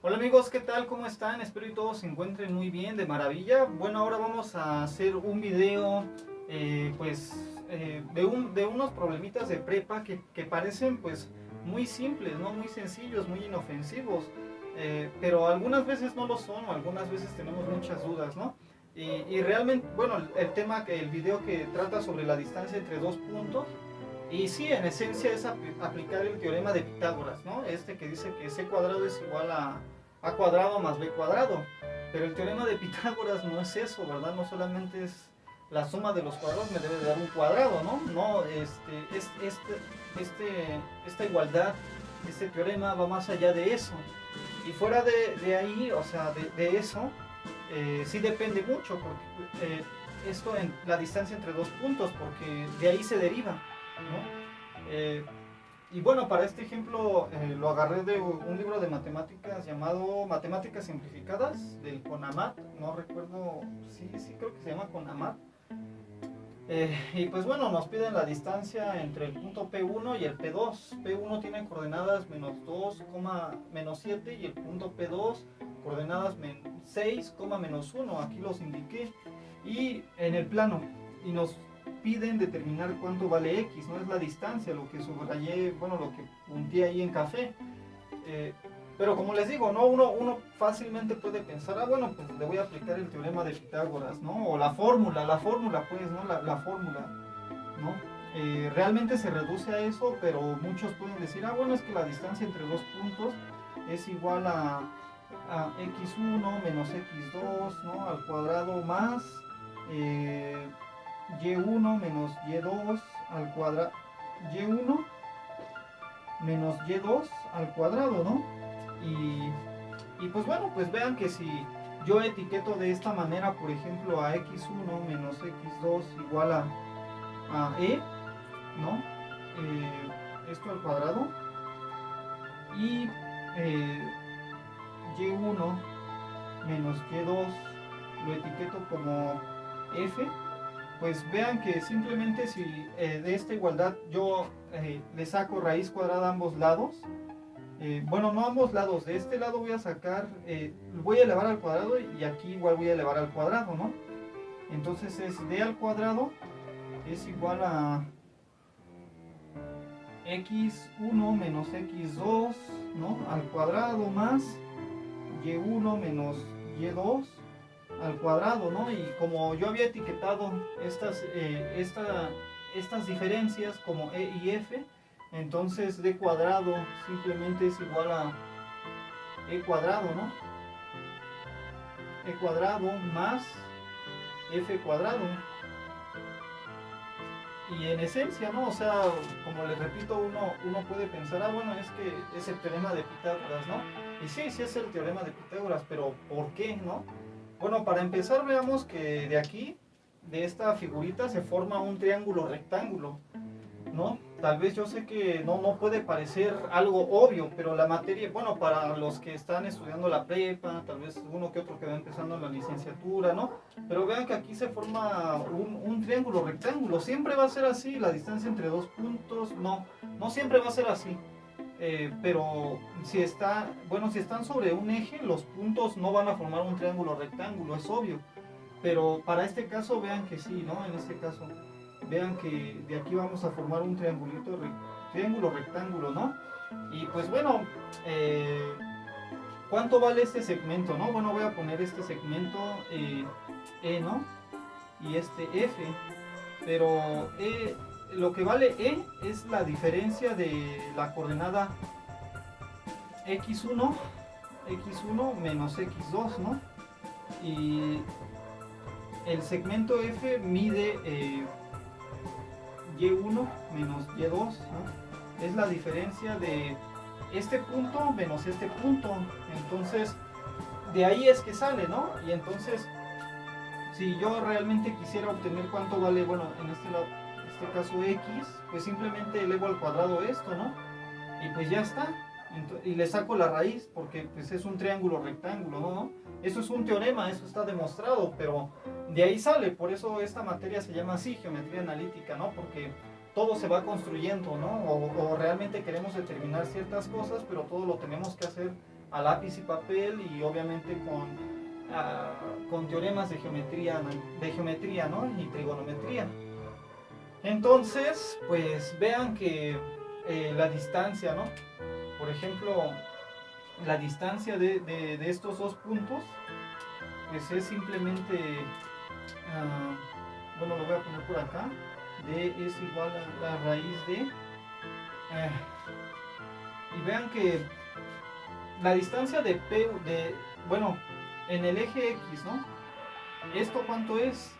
Hola amigos, ¿qué tal? ¿Cómo están? Espero que todos se encuentren muy bien, de maravilla. Bueno, ahora vamos a hacer un video de unos problemitas de prepa que parecen pues muy simples, ¿no? Muy sencillos, muy inofensivos. Pero algunas veces no lo son o algunas veces tenemos muchas dudas, ¿no? Y realmente, bueno, el tema, el video que trata sobre la distancia entre dos puntos. Y sí, en esencia es aplicar el teorema de Pitágoras, ¿no? Este que dice que c cuadrado es igual a cuadrado más b cuadrado. Pero el teorema de Pitágoras no es eso, ¿verdad? No solamente es la suma de los cuadrados me debe de dar un cuadrado, ¿no? No, esta igualdad, este teorema va más allá de eso. Y fuera de ahí, o sea, de eso, sí depende mucho, porque esto en la distancia entre dos puntos, porque de ahí se deriva, ¿no? Y bueno, para este ejemplo lo agarré de un libro de matemáticas llamado Matemáticas Simplificadas del CONAMAT, no recuerdo, sí creo que se llama CONAMAT. Y pues bueno, nos piden la distancia entre el punto P1 y el P2. P1 tiene coordenadas menos 2, menos 7 y el punto P2 coordenadas 6, menos 1. Aquí los indiqué. Y en el plano. Y nos piden determinar cuánto vale X, no es la distancia, lo que subrayé, bueno, lo que punteé ahí en café. Pero como les digo, ¿no? Uno fácilmente puede pensar, bueno, pues le voy a aplicar el teorema de Pitágoras, ¿no? O la fórmula, pues, ¿no? La fórmula, ¿no? Realmente se reduce a eso, pero muchos pueden decir, bueno, es que la distancia entre dos puntos es igual a x1 menos x2, ¿no? Al cuadrado más y1 menos y2 al cuadrado, y1 menos y2 al cuadrado, ¿no? Y pues bueno, pues vean que si yo etiqueto de esta manera, por ejemplo, a x1 menos x2 igual a e, ¿no? Esto al cuadrado. Y y1 menos y2 lo etiqueto como f. Pues vean que simplemente si de esta igualdad yo le saco raíz cuadrada a ambos lados, bueno, no ambos lados, de este lado voy a sacar, voy a elevar al cuadrado y aquí igual voy a elevar al cuadrado, ¿no? Entonces es d al cuadrado es igual a x1 menos x2, ¿no? Al cuadrado más y1 menos y2 al cuadrado, ¿no? Y como yo había etiquetado estas diferencias como e y f, entonces d cuadrado simplemente es igual a e cuadrado, ¿no? E cuadrado más f cuadrado. Y en esencia, ¿no? O sea, como les repito, uno puede pensar, bueno, es que es el teorema de Pitágoras, ¿no? Y sí es el teorema de Pitágoras, pero ¿por qué, no? Bueno, para empezar veamos que de aquí, de esta figurita, se forma un triángulo rectángulo, ¿no? Tal vez yo sé que no puede parecer algo obvio, pero la materia, bueno, para los que están estudiando la prepa, tal vez uno que otro que va empezando la licenciatura, ¿no? Pero vean que aquí se forma un triángulo rectángulo. Siempre va a ser así, la distancia entre dos puntos, no siempre va a ser así. Pero si están sobre un eje, los puntos no van a formar un triángulo rectángulo, es obvio. Pero para este caso vean que sí, ¿no? En este caso, vean que de aquí vamos a formar un triángulo rectángulo, ¿no? Y pues bueno, ¿cuánto vale este segmento, no? Bueno, voy a poner este segmento E, ¿no? Y este F, pero lo que vale E es la diferencia de la coordenada x1 menos x2, ¿no? Y el segmento F mide y1 menos y2, ¿no? Es la diferencia de este punto menos este punto. Entonces, de ahí es que sale, ¿no? Y entonces, si yo realmente quisiera obtener cuánto vale, bueno, en este caso x, pues simplemente elevo al cuadrado esto, ¿no? Y pues ya está. Y le saco la raíz porque pues es un triángulo rectángulo, ¿no? Eso es un teorema, eso está demostrado, pero de ahí sale. Por eso esta materia se llama así, geometría analítica, ¿no? Porque todo se va construyendo, ¿no? O realmente queremos determinar ciertas cosas, pero todo lo tenemos que hacer a lápiz y papel y obviamente con teoremas de geometría, ¿no? Y trigonometría. Entonces, pues vean que la distancia, ¿no? Por ejemplo, la distancia de estos dos puntos, pues es simplemente, bueno, lo voy a poner por acá, d es igual a la raíz de, y vean que la distancia de P, bueno, en el eje X, ¿no? ¿Esto cuánto es?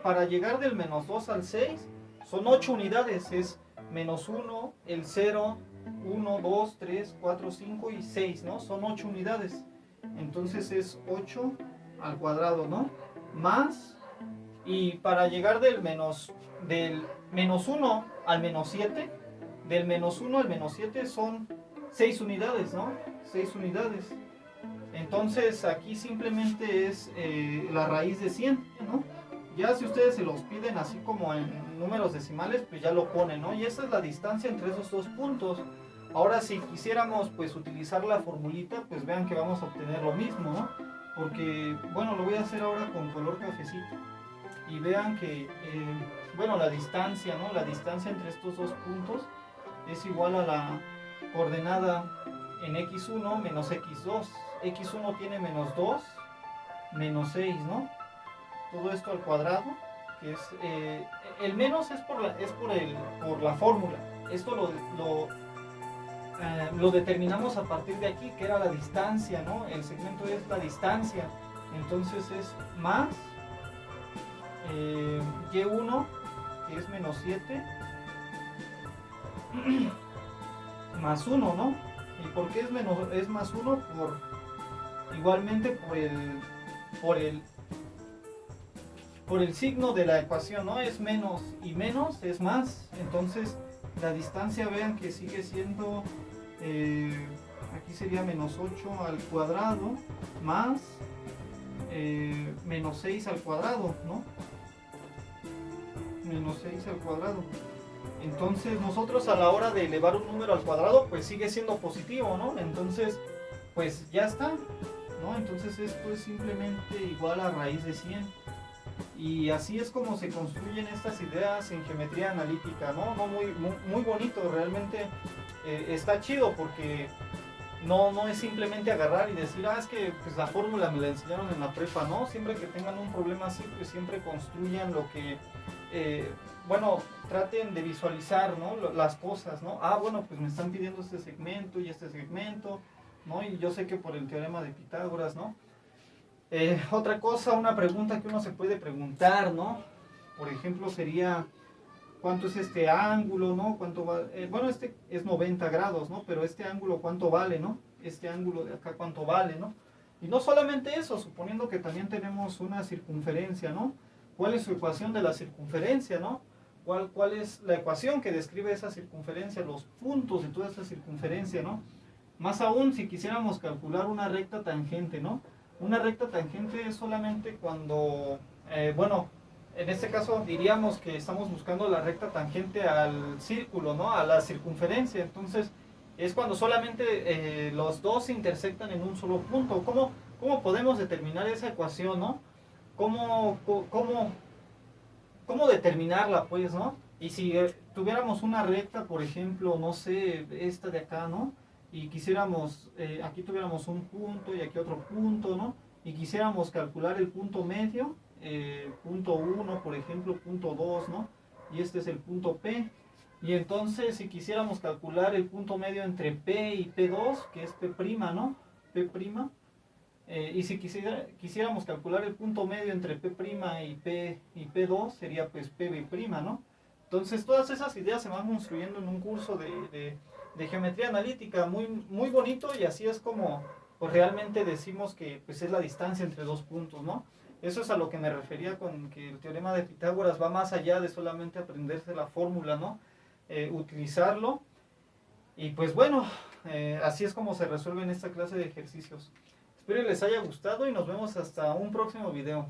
Para llegar del menos 2 al 6 son 8 unidades, es menos 1, el 0, 1, 2, 3, 4, 5 y 6, ¿no? Son 8 unidades. Entonces es 8 al cuadrado, ¿no? Más, y para llegar del menos 1 al menos 7, del menos 1 al menos 7 son 6 unidades, ¿no? 6 unidades. Entonces aquí simplemente es la raíz de 100, ¿no? Ya si ustedes se los piden así como en números decimales, pues ya lo ponen, ¿no? Y esa es la distancia entre esos dos puntos. Ahora si quisiéramos pues utilizar la formulita, pues vean que vamos a obtener lo mismo, ¿no? Porque, bueno, lo voy a hacer ahora con color cafecito. Y vean que, bueno, la distancia, ¿no? La distancia entre estos dos puntos es igual a la coordenada en x1 menos x2. x1 tiene menos 2, menos 6, ¿no? Todo esto al cuadrado, que es, el menos es por la fórmula. Esto lo determinamos a partir de aquí, que era la distancia, ¿no? El segmento es la distancia. Entonces es más y1, que es menos 7, más 1, ¿no? ¿Y por qué es más 1? Igualmente por el signo de la ecuación, ¿no? Es menos y menos es más. Entonces la distancia, vean que sigue siendo, aquí sería menos 8 al cuadrado más menos 6 al cuadrado, ¿no? Menos 6 al cuadrado. Entonces nosotros a la hora de elevar un número al cuadrado, pues sigue siendo positivo, ¿no? Entonces, pues ya está, ¿no? Entonces esto es simplemente igual a raíz de 100. Y así es como se construyen estas ideas en geometría analítica, ¿no? Muy bonito, realmente está chido porque no es simplemente agarrar y decir, es que pues, la fórmula me la enseñaron en la prepa, ¿no? Siempre que tengan un problema así, pues siempre construyan lo que, bueno, traten de visualizar, ¿no? Las cosas, ¿no? Bueno, pues me están pidiendo este segmento y este segmento, ¿no? Y yo sé que por el teorema de Pitágoras, ¿no? Otra cosa, una pregunta que uno se puede preguntar, ¿no? Por ejemplo, sería, ¿cuánto es este ángulo, no? ¿Cuánto vale? Bueno, este es 90 grados, ¿no? Pero este ángulo, ¿cuánto vale, no? Este ángulo de acá, ¿cuánto vale, no? Y no solamente eso, suponiendo que también tenemos una circunferencia, ¿no? ¿Cuál es su ecuación de la circunferencia, no? ¿Cuál es la ecuación que describe esa circunferencia, los puntos de toda esa circunferencia, ¿no? Más aún, si quisiéramos calcular una recta tangente, ¿no? Una recta tangente es solamente cuando, bueno, en este caso diríamos que estamos buscando la recta tangente al círculo, ¿no? A la circunferencia. Entonces es cuando solamente los dos se intersectan en un solo punto. ¿Cómo podemos determinar esa ecuación, no? ¿Cómo determinarla, pues, no? Y si tuviéramos una recta, por ejemplo, no sé, esta de acá, ¿no? Y quisiéramos, aquí tuviéramos un punto y aquí otro punto, ¿no? Y quisiéramos calcular el punto medio, punto 1, por ejemplo, punto 2, ¿no? Y este es el punto P. Y entonces, si quisiéramos calcular el punto medio entre P y P2, que es P', ¿no? P'. Y si quisiéramos calcular el punto medio entre P' y P2, sería pues PB', ¿no? Entonces, todas esas ideas se van construyendo en un curso de geometría analítica muy bonito, y así es como pues, realmente decimos que pues, es la distancia entre dos puntos, ¿no? Eso es a lo que me refería con que el teorema de Pitágoras va más allá de solamente aprenderse la fórmula, ¿no? Utilizarlo. Y pues bueno, así es como se resuelve en esta clase de ejercicios. Espero les haya gustado y nos vemos hasta un próximo video.